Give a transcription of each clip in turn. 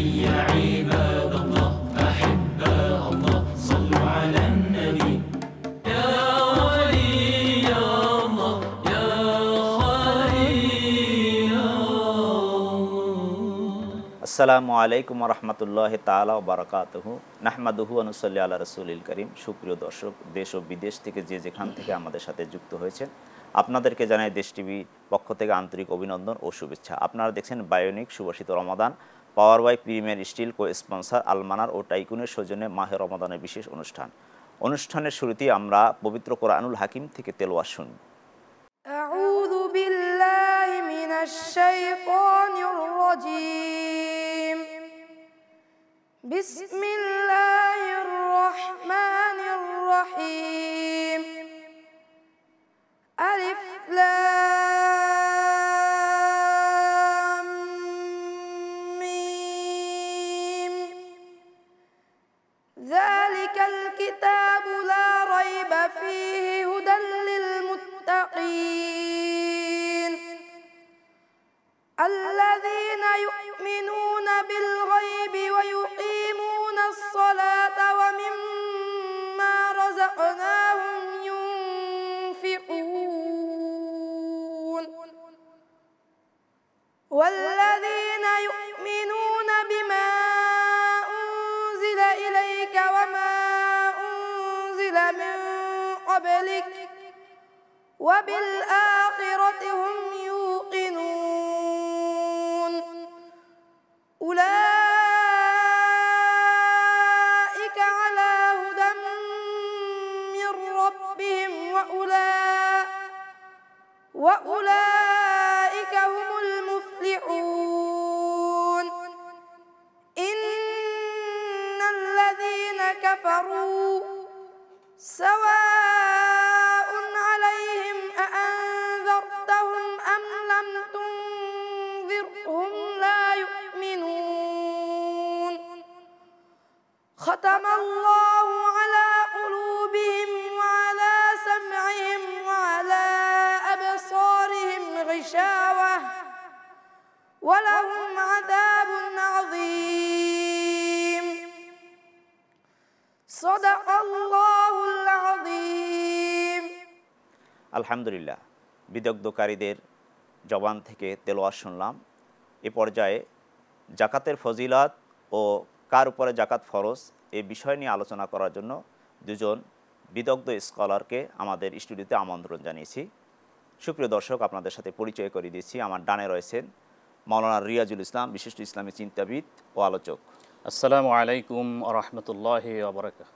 حي عباد الله أحباء الله صلوا على النبي يا ولي الله يا خليل الله আসসালামু আলাইকুম ওয়া রাহমাতুল্লাহি তাআলা ওয়া বারাকাতুহু নাহমাদুহু ওয়া নুসাল্লি আলা রাসূলিল কারীম। সুপ্রিয় দর্শক, দেশ ও বিদেশ থেকে যে যেখান থেকে আমাদের সাথে যুক্ত হয়েছেন আপনাদেরকে জানাই দেশ টিভি পক্ষ থেকে আন্তরিক অভিনন্দন ও শুভেচ্ছা। আপনারা দেখছেন বায়োনিক সুবাসিত Ramadan, power by Premier Steel, co sponsor আলমানার ও টাইকুনের সৌজন্যে মাহে রমাদানের বিশেষ অনুষ্ঠানের শুরুতেই আমরা পবিত্র কোরআনুল হাকিম থেকে তেলাওয়াত শুনব। আউযু বিল্লাহি মিনাশ শাইতানির রাজীম। বিসমিল্লাহির রহমানির রহিম। আলিফ লাম মিম। যালিকাল কিতাবু লা রাইবা ফীহি হুদাল লিল মুত্তাকিন আল্লাযীনা ইউমিনুনা বিল গায়বি ওয়া ইউকিমুনাস সালাতা ওয়া মিম্মা রাযাকনাহুম ينفقون والذين يؤمنون بما أنزل إليك وما أنزل من قبلك وبالآخرة هم يوقنون أولئك على هدى من ربهم وأولئك هم المفلحون إن الذين كفروا سواء عليهم أأنذرتهم أم لم تنذرهم لا يؤمنون ختم الله على قلوبهم وعلى سمعهم وعلى أبصارهم غشاوة ولهم عذاب عظيم صدق الله العظيم। আলহামদুলিল্লাহ, বিদগ্ধকারীদের জবান থেকে তেলাওয়াত শুনলাম। এ পর্যায়ে জাকাতের ফজিলত ও কার উপরে জাকাত ফরজ এই বিষয় নিয়ে আলোচনা করার জন্য দুজন বিদগ্ধ স্কলারকে আমাদের স্টুডিওতে আমন্ত্রণ জানিয়েছি। সুপ্রিয় দর্শক, আপনাদের সাথে পরিচয় করে দিচ্ছি। আমার ডানে রয়েছেন মাওলানা রিয়াজুল ইসলাম, বিশিষ্ট ইসলামী চিন্তাবিদ ও আলোচক। আসসালামু আলাইকুম ওয়া রাহমাতুল্লাহি ওয়া বারাকাতুহু।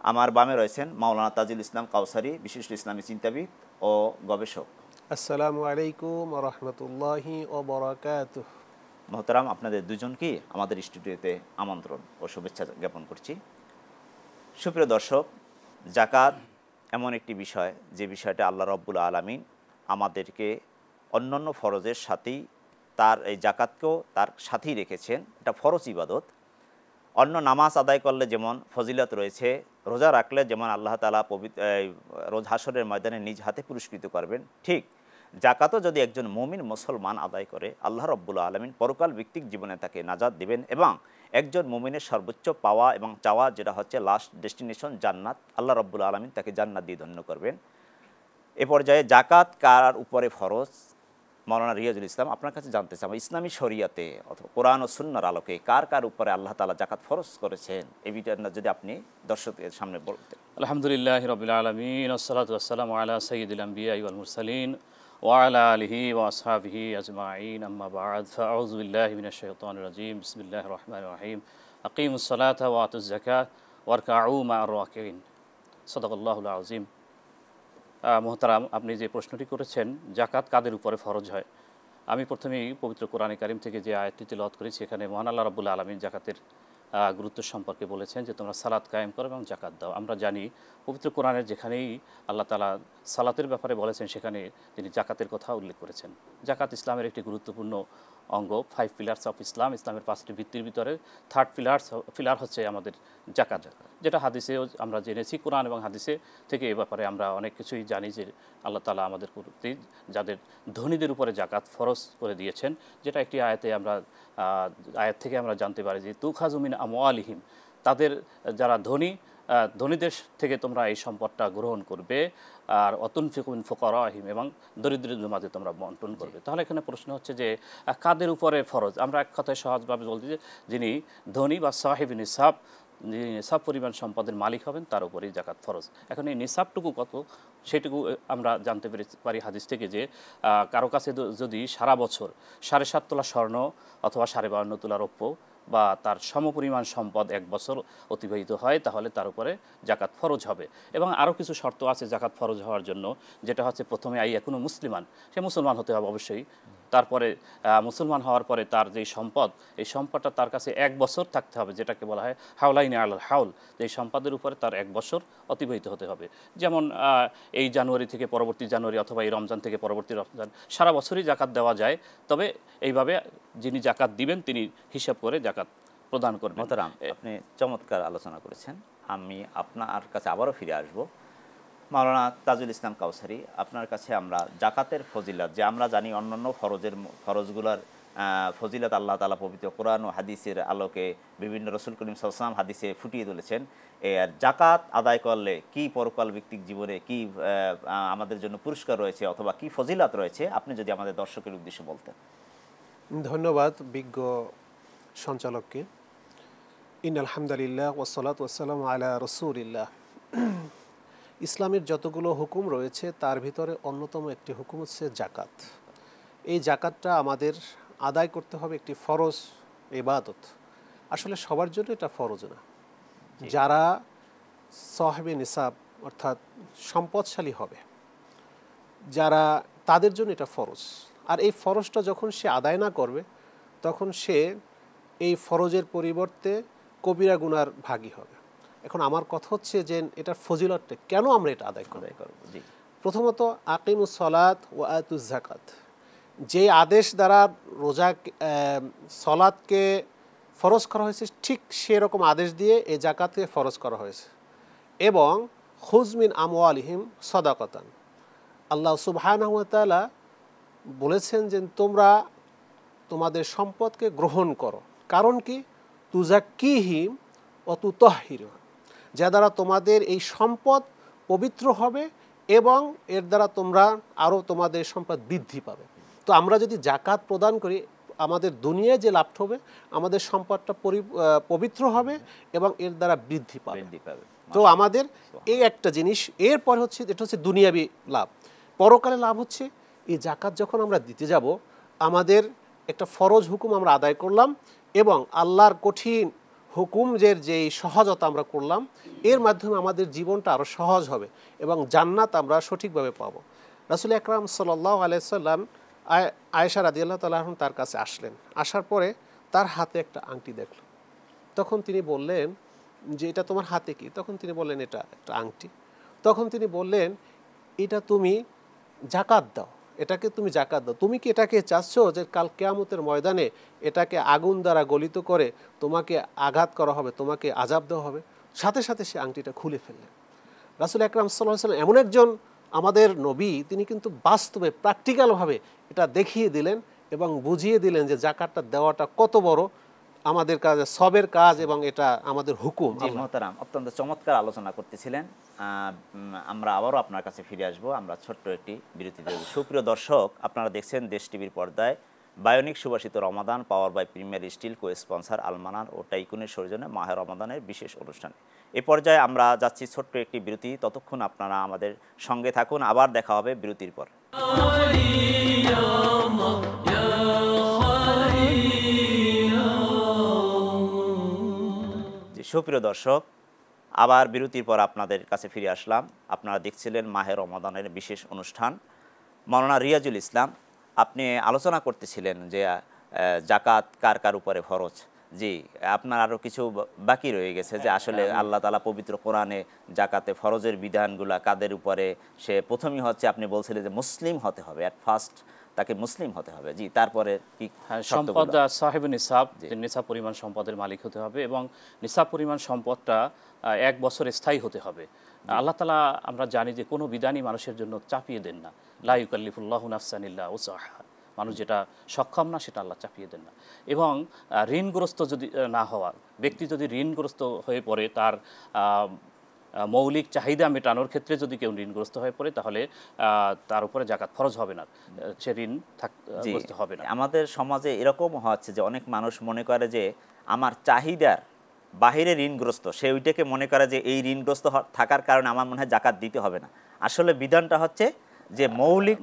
আমার বামে রয়েছেন মাওলানা তাজুল ইসলাম কাউসারি, বিশিষ্ট ইসলামী চিন্তাবিদ ও গবেষক। আসসালামু আলাইকুম ওয়া রাহমাতুল্লাহি ওয়া বারাকাতুহু। মোহতারাম, আপনাদের দুজনকেই আমাদের স্টুডিওতে আমন্ত্রণ ও শুভেচ্ছা জ্ঞাপন করছি। সুপ্রিয় দর্শক, জাকাত এমন একটি বিষয় যে বিষয়টা আল্লাহ রব্বুল আলামিন আমাদেরকে অন্যান্য ফরজের সাথেই তার এই জাকাতকেও তার সাথেই রেখেছেন। এটা ফরজ ইবাদত। অন্য নামাজ আদায় করলে যেমন ফজিলত রয়েছে, রোজা রাখলে যেমন আল্লাহ তাআলা রোজ হাসরের ময়দানে নিজ হাতে পুরস্কৃত করবেন, ঠিক জাকাতও যদি একজন মুমিন মুসলমান আদায় করে আল্লাহ রব্বুল আলামিন পরকাল ভিত্তিক জীবনে তাকে নাজাত দিবেন এবং একজন মুমিনের সর্বোচ্চ পাওয়া এবং চাওয়া যেটা হচ্ছে লাস্ট ডেস্টিনেশন জান্নাত, আল্লাহ রব্বুল আলামিন তাকে জান্নাত দিয়ে ধন্য করবেন। এ পর্যায়ে জাকাত কার উপরে ফরজ, মাওলানা রিয়াজুল ইসলাম আপনার কাছে জানতে চাই, ইসলামী শরিয়াতে অথবা কোরআন ও সুন্নাহর আলোকে কার কার উপরে আল্লাহ তাআলা জাকাত ফরজ করেছেন এই বিষয়টা যদি আপনি দর্শকদের সামনে বলতেন। আলহামদুলিল্লাহি রাব্বিল আলামিন ওয়াসসালাতু ওয়াসসালামু আলা সাইয়্যিদিল আমবিয়া ওয়াল মুরসালিন ওয়া আলা আলিহি ওয়া আসহাবিহি আজমাইন, আম্মা বা'দ, ফাআউযু বিল্লাহি মিনাশ শাইতানির রাজীম। বিসমিল্লাহির রহমানির রহিম। আকিমুস সালাতা ওয়া আতুজ যাকাত ওয়ারকাউ মা'আর রাকিঈন। সাদাকাল্লাহুল আযীম। মোহতারাম, আপনি যে প্রশ্নটি করেছেন জাকাত কাদের উপরে ফরজ হয়, আমি প্রথমেই পবিত্র কোরআনে কারিম থেকে যে আয়াতটি তিলাওয়াত করেছি এখানে মহান আল্লাহ রাব্বুল আলামিন জাকাতের গুরুত্ব সম্পর্কে বলেছেন যে তোমরা সালাত কায়েম করো এবং জাকাত দাও। আমরা জানি পবিত্র কোরআনের যেখানেই আল্লাহ তাআলা সালাতের ব্যাপারে বলেছেন সেখানে তিনি জাকাতের কথা উল্লেখ করেছেন। জাকাত ইসলামের একটি গুরুত্বপূর্ণ অঙ্গ, 5 পিলার্স অফ ইসলাম, ইসলামের 5টি ভিত্তির ভিতরে থার্ড পিলার হচ্ছে আমাদের জাকাত, যেটা হাদিসেও আমরা জেনেছি, কোরআন এবং হাদিসে থেকে এ ব্যাপারে আমরা অনেক কিছুই জানি যে আল্লাহ তাআলা আমাদের প্রতি যাদের ধনীদের উপরে জাকাত ফরজ করে দিয়েছেন, যেটা একটি আয়াতে আমরা আয়াত থেকে আমরা জানতে পারি যে তুখাযু মিন আমওয়ালিহিম, তাদের যারা ধনীদের থেকে তোমরা এই সম্পদটা গ্রহণ করবে, আর অতুনফিকু মিন ফুকারাহিম, এবং দরিদ্রদের মাঝে তোমরা বন্টন করবে। তাহলে এখানে প্রশ্ন হচ্ছে যে কাদের উপরে ফরজ? আমরা এক কথায় সহজভাবে বলতে যে যিনি ধনী বা সাহিব নিসাব, যিনি নিসাব পরিমাণ সম্পদের মালিক হবেন তার উপরেই জাকাত ফরজ। এখন এই নিসাবটুকু কত সেটুকু আমরা জানতে পারি হাদিস থেকে যে কারো কাছে যদি সারা বছর 7.5 তোলা স্বর্ণ অথবা 52.5 তোলা রৌপ্য বা তার সমপরিমাণ সম্পদ 1 বছর অতিবাহিত হয়, তাহলে তার উপরে জাকাত ফরজ হবে। এবং আরও কিছু শর্ত আছে জাকাত ফরজ হওয়ার জন্য, যেটা হচ্ছে প্রথমে কোনো মুসলিমান, সে মুসলমান হতে হবে অবশ্যই। তারপরে মুসলমান হওয়ার পরে তার যেই সম্পদ, এই সম্পদটা তার কাছে 1 বছর থাকতে হবে, যেটাকে বলা হয় হাওলাইনে আল হাউল, এই সম্পদের উপরে তার 1 বছর অতিবাহিত হতে হবে। যেমন এই জানুয়ারি থেকে পরবর্তী জানুয়ারি অথবা এই রমজান থেকে পরবর্তী রমজান, সারা বছরই জাকাত দেওয়া যায়, তবে এইভাবে যিনি জাকাত দিবেন তিনি হিসাব করে জাকাত প্রদান করবেন। মোহতারাম, আপনি চমৎকার আলোচনা করেছেন। আমি আপনার কাছে আবারও ফিরে আসব। মাওলানা তাজুল ইসলাম কাউসারি, আপনার কাছে আমরা জাকাতের ফজিলত, যে আমরা জানি অন্যান্য ফরজগুলোর ফজিলত আল্লাহ তাআলা পবিত্র কোরআন ও হাদিসের আলোকে বিভিন্ন রসুল করিম সাল্লাল্লাহু আলাইহি ওয়াসাল্লাম হাদিসে ফুটিয়ে তুলেছেন, আর জাকাত আদায় করলে কি পরকাল ভিত্তিক জীবনে কি আমাদের জন্য পুরস্কার রয়েছে অথবা কি ফজিলত রয়েছে, আপনি যদি আমাদের দর্শকের উদ্দেশ্যে বলতেন। ধন্যবাদ বিজ্ঞ সঞ্চালককে। ইন্নাল হামদুলিল্লাহ ওয়াসসালাতু ওয়াসসালামু আলা রাসূলিল্লাহ। ইসলামের যতগুলো হুকুম রয়েছে তার ভিতরে অন্যতম একটি হুকুম হচ্ছে জাকাত। এই জাকাতটা আমাদের আদায় করতে হবে, একটি ফরজ ইবাদত। আসলে সবার জন্য এটা ফরজ না। যারা সাহেবে নিসাব অর্থাৎ সম্পদশালী হবে, যারা তাদের জন্য এটা ফরজ। আর এই ফরজটা যখন সে আদায় না করবে, তখন সে এই ফরজের পরিবর্তে কবিরা গুনার ভাগী হবে। এখন আমার কথা হচ্ছে যে এটার ফজিলতটা কেন আমরা এটা আদায় করব। প্রথমত আকিমুস সালাত ওয়া আতুজ যাকাত, যে আদেশ দ্বারা রোজা সালাতকে ফরজ করা হয়েছে, ঠিক সেরকম আদেশ দিয়ে এই জাকাতকে ফরজ করা হয়েছে। এবং খুজ মিন আমওয়ালিহিম সাদাকাতান, আল্লাহ সুবহানাহু ওয়া তাআলা বলেছেন যে তোমরা তোমাদের সম্পদকে গ্রহণ করো। কারণ কি? তুজাক্কিহিম ওয়া তুতাহহিরুহা, যা দ্বারা তোমাদের এই সম্পদ পবিত্র হবে এবং এর দ্বারা তোমরা আরও তোমাদের সম্পদ বৃদ্ধি পাবে। তো আমরা যদি জাকাত প্রদান করি, আমাদের দুনিয়ায় যে লাভ হবে, আমাদের সম্পদটা পবিত্র হবে এবং এর দ্বারা বৃদ্ধি পাবে। তো আমাদের এই একটা জিনিস। এরপর হচ্ছে এটা হচ্ছে দুনিয়াবি লাভ। পরকালে লাভ হচ্ছে এই জাকাত যখন আমরা দিতে যাব, আমাদের একটা ফরজ হুকুম আমরা আদায় করলাম এবং আল্লাহর কঠিন হুকুমের যে সহজতা আমরা করলাম, এর মাধ্যমে আমাদের জীবনটা আরও সহজ হবে এবং জান্নাত আমরা সঠিকভাবে পাব। রাসূল আকরাম সাল্লাল্লাহু আলাইহি সাল্লাম আয়েশা রাদিয়াল্লাহু তাআলা আনহা তার কাছে আসলেন। আসার পরে তার হাতে একটা আংটি দেখল। তখন তিনি বললেন যে এটা তোমার হাতে কি? তখন তিনি বললেন এটা একটা আংটি। তখন তিনি বললেন এটা তুমি জাকাত দাও, এটাকে তুমি জাকাত দাও। তুমি কি এটাকে চাচ্ছ যে কাল কিয়ামতের ময়দানে এটাকে আগুন দ্বারা গলিত করে তোমাকে আঘাত করা হবে, তোমাকে আযাব দেওয়া হবে? সাথে সাথে সে আংটিটা খুলে ফেললেন। রাসূল আকরাম সাল্লাল্লাহু আলাইহি ওয়াসাল্লাম এমন একজন আমাদের নবী, তিনি কিন্তু বাস্তবে প্র্যাকটিক্যালভাবে এটা দেখিয়ে দিলেন এবং বুঝিয়ে দিলেন যে জাকাতটা দেওয়াটা কত বড় আমাদের কাজ, সবের কাজ এবং এটা আমাদের হুকুম। মোহতারাম, অত্যন্ত চমৎকার আলোচনা করতেছিলেন। আমরা আবারও আপনার কাছে ফিরে আসব। আমরা ছোট্ট একটি বিরতি দেব। সুপ্রিয় দর্শক, আপনারা দেখছেন দেশ টিভির পর্দায় বায়োনিক সুবাসিত Ramadan, power by Premier Steel, co sponsor আলমানান ও টাইকুনের সৌজন্যে মাহে রমাদানের বিশেষ অনুষ্ঠানে। এ পর্যায়ে আমরা যাচ্ছি ছোট্ট একটি বিরতি। ততক্ষণ আপনারা আমাদের সঙ্গে থাকুন। আবার দেখা হবে বিরতির পর। সুপ্রিয় দর্শক, আবার বিরতির পর আপনাদের কাছে ফিরে আসলাম। আপনারা দেখছিলেন মাহে রমাদানের বিশেষ অনুষ্ঠান। মাওলানা রিয়াজুল ইসলাম, আপনি আলোচনা করতেছিলেন যে জাকাত কার কার উপরে ফরজ। জি, আপনার আরও কিছু বাকি রয়ে গেছে যে আসলে আল্লাহ তাআলা পবিত্র কোরআনে জাকাতে ফরজের বিধানগুলা কাদের উপরে, সে প্রথমেই হচ্ছে আপনি বলছিলেন যে মুসলিম হতে হবে অ্যাট ফার্স্ট। তাকে মুসলিম হতে হবে। জি, তারপরে কি হ্যাঁ, শর্তগুলো? সম্পদ সাহেব নিসাব, যে নিসাব পরিমাণ সম্পদের মালিক হতে হবে এবং নিসাব পরিমাণ সম্পদটা 1 বছর স্থায়ী হতে হবে। আল্লাহ তাআলা আমরা জানি যে কোনো বিধানই মানুষের জন্য চাপিয়ে দেন না। লা ইউকাল্লিফুল্লাহু নাফসান ইল্লা উসআহা, মানুষ যেটা সক্ষম না সেটা আল্লাহ চাপিয়ে দেন না। এবং ঋণগ্রস্ত যদি না হওয়া ব্যক্তি যদি ঋণগ্রস্ত হয়ে পড়ে, তার মৌলিক চাহিদা মেটানোর ক্ষেত্রে যদি কেউ ঋণগ্রস্ত হয়ে পড়ে, তাহলে তার উপরে জাকাত ফরজ হবে না, সে ঋণ গ্রস্ত হবে না। আমাদের সমাজে এরকম হচ্ছে যে অনেক মানুষ মনে করে যে আমার চাহিদার বাহিরে ঋণগ্রস্ত, সে ওইটাকে মনে করে যে এই ঋণগ্রস্ত থাকার কারণে আমার মনে হয় জাকাত দিতে হবে না। আসলে বিধানটা হচ্ছে যে মৌলিক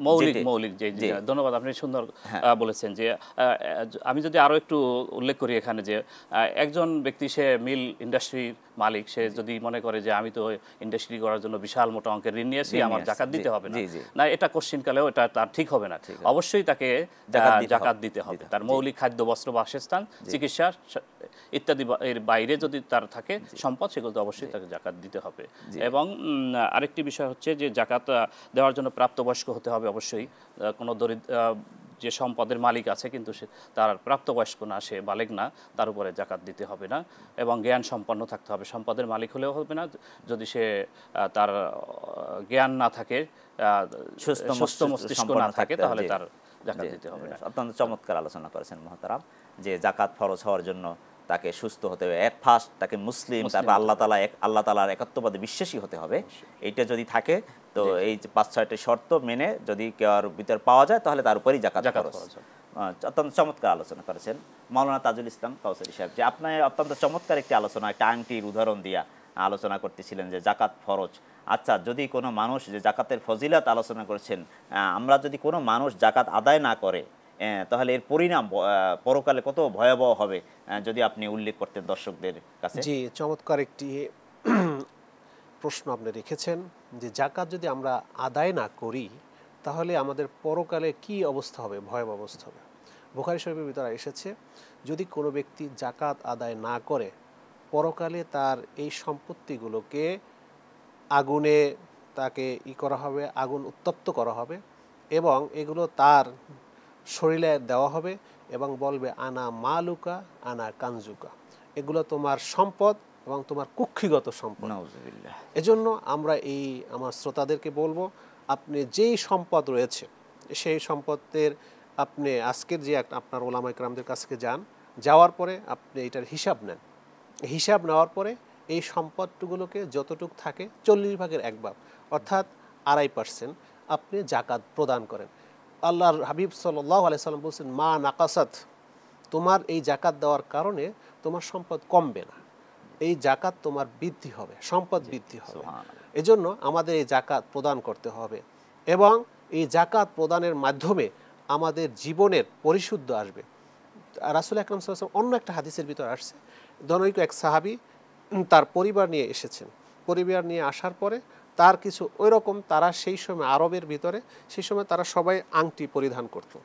যে ধন্যবাদ, আপনি সুন্দর বলেছেন। যে আমি যদি আরো একটু উল্লেখ করি এখানে, যে একজন ব্যক্তি সে মিল ইন্ডাস্ট্রির মালিক, সে যদি মনে করে যে আমি তো ইন্ডাস্ট্রি করার জন্য বিশাল মোটা অঙ্কের ঋণ নিয়েছি, আমার জাকাত দিতে হবে না, না, এটা কোশ্চিনকালেও এটা তার ঠিক হবে না। অবশ্যই তাকে জাকাত দিতে হবে। তার মৌলিক খাদ্য, বস্ত্র, বাসস্থান, চিকিৎসা ইত্যাদি এর বাইরে যদি তার থাকে সম্পদ, সেগুলো তো অবশ্যই তাকে জাকাত দিতে হবে। এবং আরেকটি বিষয় হচ্ছে যে জাকাত দেওয়ার জন্য প্রাপ্তবয়স্ক হতে হবে অবশ্যই। কোনো যে সম্পদের মালিক আছে কিন্তু সে তার প্রাপ্তবয়স্ক না, সে বালেগ না, তার উপরে জাকাত দিতে হবে না। এবং জ্ঞান সম্পন্ন থাকতে হবে। সম্পদের মালিক হলেও হবে না যদি সে তার জ্ঞান না থাকে, সুস্থ মস্তিষ্ক না থাকে, তাহলে তার জাকাত দিতে হবে না। অত্যন্ত চমৎকার আলোচনা করেছেন মহতারাম, যে জাকাত ফরজ হওয়ার জন্য তাকে সুস্থ হতে হবে, ফার্স্ট তাকে মুসলিম, তারপর আল্লাহ তাআলার একাত্মবাদে বিশ্বাসী হতে হবে। এইটা যদি থাকে তো এই 5-6টি শর্ত মেনে যদি কেউর ভিতর পাওয়া যায়, তাহলে তার উপরই জাকাত ফরজ। অত্যন্ত চমৎকার আলোচনা করেছেন মাওলানা তাজুল ইসলাম কাউসারী সাহেব। যে আপনি অত্যন্ত চমৎকার একটি আলোচনা, একটা আংটির উদাহরণ দিয়া আলোচনা করতেছিলেন যে জাকাত ফরজ। আচ্ছা, যদি কোনো মানুষ, যে জাকাতের ফজিলত আলোচনা করেছেন, আমরা যদি কোনো মানুষ জাকাত আদায় না করে, তাহলে এর পরিণাম পরকালে কত ভয়াবহ হবে, যদি আপনি উল্লেখ করতেন দর্শকদের কাছে। জি, চমৎকার একটি প্রশ্ন আপনি রেখেছেন, যে জাকাত যদি আমরা আদায় না করি তাহলে আমাদের পরকালে কি অবস্থা হবে, ভয়াবহ অবস্থা হবে। বুখারী শরীফের ভিতরে এসেছে, যদি কোনো ব্যক্তি জাকাত আদায় না করে, পরকালে তার এই সম্পত্তিগুলোকে আগুনে তাকে করা হবে, আগুন উত্তপ্ত করা হবে এবং এগুলো তার শরীরে দেওয়া হবে এবং বলবে আনা মালুকা আনা কানজুকা, এগুলো তোমার সম্পদ এবং তোমার কুক্ষিগত সম্পদ। নাউজুবিল্লাহ। এজন্য আমরা আমার শ্রোতাদেরকে বলবো, আপনি যেই সম্পদ রয়েছে সেই সম্পদের আপনি আজকের যে আপনার ওলামা ইকরামদের কাছে যাওয়ার পরে আপনি এটার হিসাব নেন। হিসাব নেওয়ার পরে এই সম্পদগুলোকে যতটুকু থাকে 40 ভাগের 1 ভাগ, অর্থাৎ 2.5% আপনি জাকাত প্রদান করেন। আল্লাহর হাবিব সাল্লাল্লাহু আলাইহি সাল্লাম বলছেন, মা নাকাসাত, তোমার এই জাকাত দেওয়ার কারণে তোমার সম্পদ কমবে না, এই জাকাত তোমার বৃদ্ধি হবে, সম্পদ বৃদ্ধি হবে। এজন্য আমাদের এই জাকাত প্রদান করতে হবে এবং এই জাকাত প্রদানের মাধ্যমে আমাদের জীবনের পরিশুদ্ধ আসবে। রাসূল আকরাম সাল্লাল্লাহু আলাইহি ওয়াসাল্লাম অন্য একটা হাদিসের ভিতর আসছে, জনৈক এক সাহাবী তার পরিবার নিয়ে এসেছেন। পরিবার নিয়ে আসার পরে তার কিছু ওই রকম, তারা সেই সময় আরবের ভিতরে সেই সময় তারা সবাই আংটি পরিধান করতো।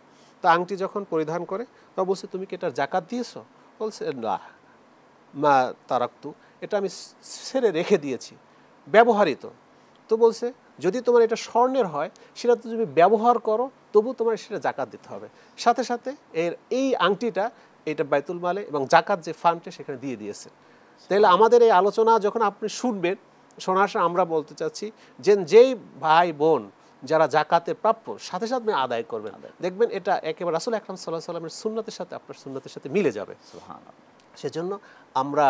তো আংটি যখন পরিধান করে তখন বলছে, তুমি কি এটার জাকাত দিয়েছো? বলছে, না মা তারাক্তু, এটা আমি ছেড়ে রেখে দিয়েছি, ব্যবহারিত। তো বলছে, যদি তোমার এটা স্বর্ণের হয়, সেটা তো তুমি ব্যবহার করো, তবু তোমার সেটা জাকাত দিতে হবে। সাথে সাথে এই আংটিটা এটা বাইতুল মালে এবং জাকাত যে ফান্ডে সেখানে দিয়ে দিয়েছে। তাহলে আমাদের এই আলোচনা যখন আপনি শুনবেন, শোনার সময় আমরা বলতে চাচ্ছি যে যেই ভাই বোন যারা জাকাতে প্রাপ্য, সাথে সাথে আদায় করবেন, দেখবেন এটা একেবারে রাসূল আকরাম সাল্লাল্লাহু আলাইহি ওয়াসাল্লামের সুন্নতের সাথে আপনার সুন্নতের সাথে মিলে যাবে। সুবহানাল্লাহ। সেজন্য আমরা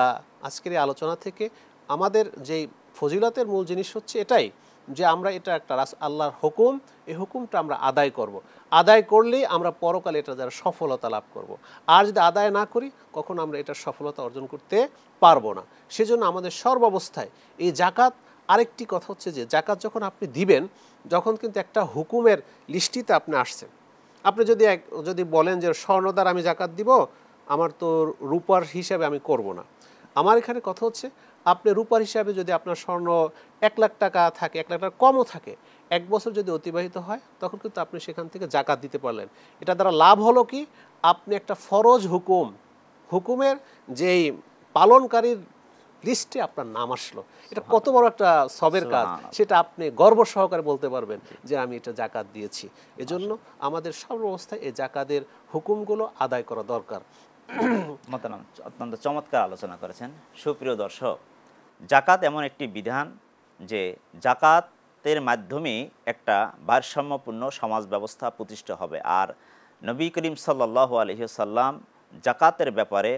আজকের এই আলোচনা থেকে আমাদের যেই ফজিলতের মূল জিনিস হচ্ছে এটাই, যে আমরা এটা একটা আল্লাহর হুকুম, এই হুকুমটা আমরা আদায় করব। আদায় করলেই আমরা পরকালে এটা যারা সফলতা লাভ করব। আর যদি আদায় না করি, কখনো আমরা এটার সফলতা অর্জন করতে পারবো না। সেজন্য আমাদের সর্বাবস্থায় এই জাকাত, আরেকটি কথা হচ্ছে যে জাকাত যখন আপনি দিবেন, যখন কিন্তু একটা হুকুমের লিস্টিতে আপনি আসছেন। আপনি যদি বলেন যে স্বর্ণ দ্বারা আমি জাকাত দিব, আমার তো রূপার হিসাবে আমি করব না। আমার এখানে কথা হচ্ছে, আপনি রূপার হিসাবে যদি আপনার স্বর্ণ 1 লাখ টাকা থাকে, 1 লাখ টাকা কমও থাকে, 1 বছর যদি অতিবাহিত হয়, তখন কিন্তু আপনি সেখান থেকে জাকাত দিতে পারলেন। এটা দ্বারা লাভ হলো কি, আপনি একটা ফরজ হুকুমের যেই পালনকারীর লিস্টে আপনার নাম আসলো, এটা কত বড় একটা সবের কাজ, সুবহানাল্লাহ। সেটা আপনি গর্ব সহকারে বলতে পারবেন যে আমি এটা জাকাত দিয়েছি। এজন্য আমাদের সর্বাবস্থায় এই জাকাতের হুকুমগুলো আদায় করা দরকার। মোহতারাম, অত্যন্ত চমৎকার আলোচনা করেছেন। সুপ্রিয় দর্শক, জাকাত এমন একটি বিধান যে জাকাতের মাধ্যমে একটা ভারসাম্যপূর্ণ সমাজ ব্যবস্থা প্রতিষ্ঠা হবে। আর নবী করিম সাল্লাল্লাহু আলাইহি ওয়াসাল্লাম জাকাতের ব্যাপারে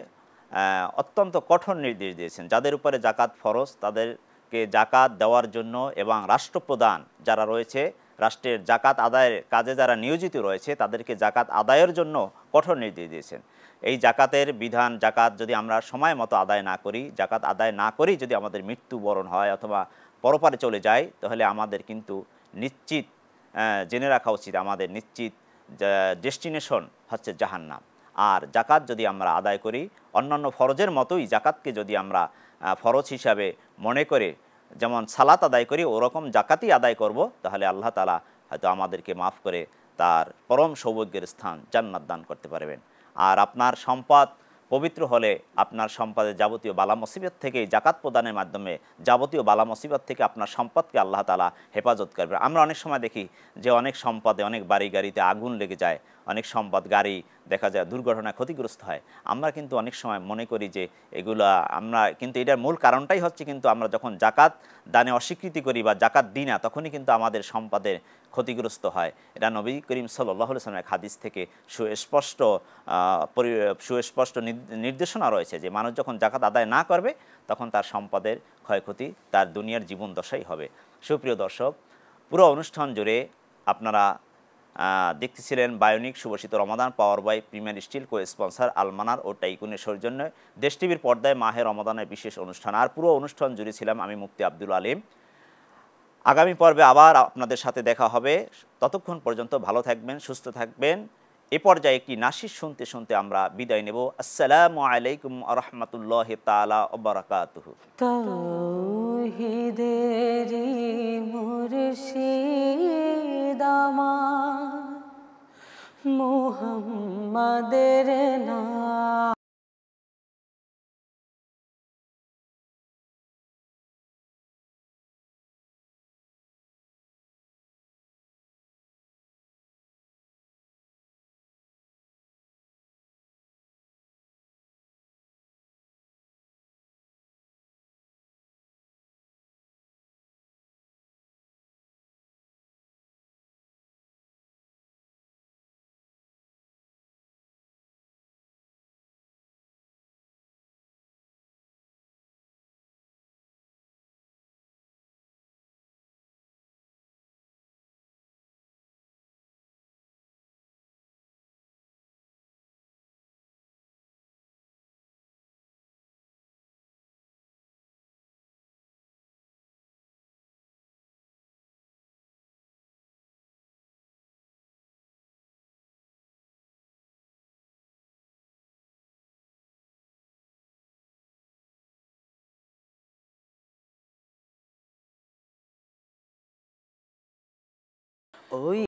অত্যন্ত কঠোর নির্দেশ দিয়েছেন। যাদের উপরে জাকাত ফরজ তাদেরকে জাকাত দেওয়ার জন্য, এবং রাষ্ট্রপ্রধান যারা রয়েছে, রাষ্ট্রের জাকাত আদায়ের কাজে যারা নিয়োজিত রয়েছে তাদেরকে জাকাত আদায়ের জন্য কঠোর নির্দেশ দিয়েছেন। এই জাকাতের বিধান, জাকাত যদি আমরা সময় মতো আদায় না করি, জাকাত আদায় না করি যদি আমাদের মৃত্যুবরণ হয় অথবা পরপারে চলে যায়, তাহলে আমাদের কিন্তু নিশ্চিত জেনে রাখা উচিত আমাদের নিশ্চিত ডেস্টিনেশন হচ্ছে জাহান্নাম। আর জাকাত যদি আমরা আদায় করি, অন্যান্য ফরজের মতোই জাকাতকে যদি আমরা ফরজ হিসাবে মনে করে যেমন সালাত আদায় করি ওরকম জাকাতই আদায় করব, তাহলে আল্লাহ তাআলা হয়তো আমাদেরকে মাফ করে তার পরম সৌভাগ্যের স্থান জান্নাত দান করতে পারবেন। আর আপনার সম্পদ পবিত্র হলে আপনার সম্পদের যাবতীয় বালা মুসিবত থেকে জাকাত প্রদানের মাধ্যমে যাবতীয় বালা মুসিবত থেকে আপনার সম্পদকে আল্লাহ তাআলা হেফাজত করবে। আমরা অনেক সময় দেখি যে অনেক সম্পদে, অনেক বাড়ি গাড়িতে আগুন লেগে যায়, অনেক সম্পদ গাড়ি দেখা যায় দুর্ঘটনায় ক্ষতিগ্রস্ত হয়। আমরা কিন্তু অনেক সময় মনে করি যে এগুলা আমরা, কিন্তু এটার মূল কারণটাই হচ্ছে কিন্তু আমরা যখন জাকাত দানে অস্বীকৃতি করি বা জাকাত দিই না, তখনই কিন্তু আমাদের সম্পদের ক্ষতিগ্রস্ত হয়। এটা নবী করিম সাল্লাল্লাহু আলাইহি ওয়াসাল্লামের হাদিস থেকে সুস্পষ্ট নির্দেশনা রয়েছে যে মানুষ যখন জাকাত আদায় না করবে তখন তার সম্পদের ক্ষয়ক্ষতি তার দুনিয়ার জীবন দশাই হবে। সুপ্রিয় দর্শক, পুরো অনুষ্ঠান জুড়ে আপনারা দেখতেছিলেন বায়োনিক সুবাসিত Ramadan power by Premier Steel co sponsor আলমানার ও টাইকুনের সৌজন্যে দেশ টিভির পর্দায় মাহে রমাদানের বিশেষ অনুষ্ঠান। আর পুরো অনুষ্ঠান জুড়ে ছিলাম আমি মুফতি আব্দুল আলিম। আগামী পর্বে আবার আপনাদের সাথে দেখা হবে। ততক্ষণ পর্যন্ত ভালো থাকবেন, সুস্থ থাকবেন। এ পর্যায়ে একটি নাশিদ শুনতে শুনতে আমরা বিদায় নেব। আসসালামু আলাইকুম ওয়া রাহমাতুল্লাহি তাআলা ওয়া বারাকাতুহু। তাওহীদেরি মুর্শিদ আমার, মুহাম্মাদের নাম। ওই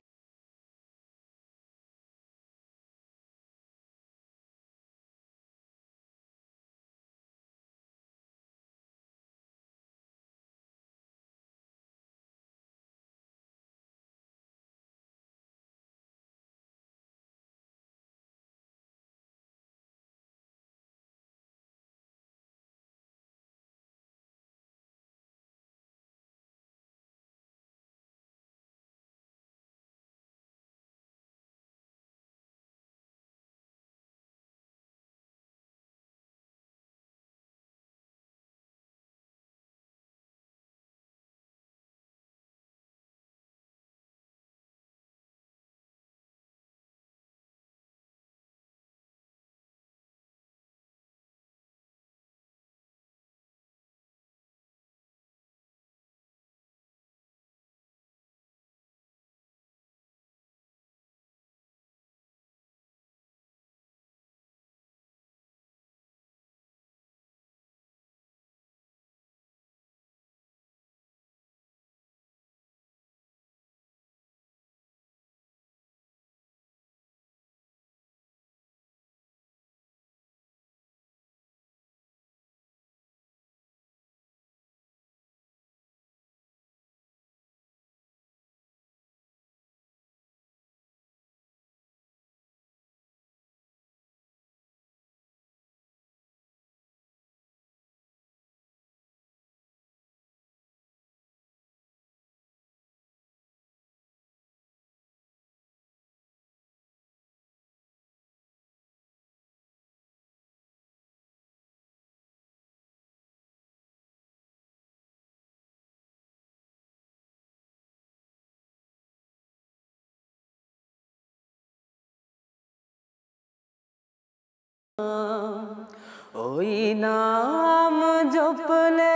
নাম জপলে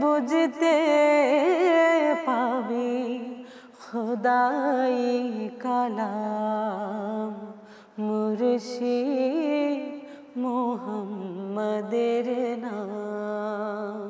বুঝতে পাবি খোদাই কালাম মুর্শিদ মোহাম্মদের নাম।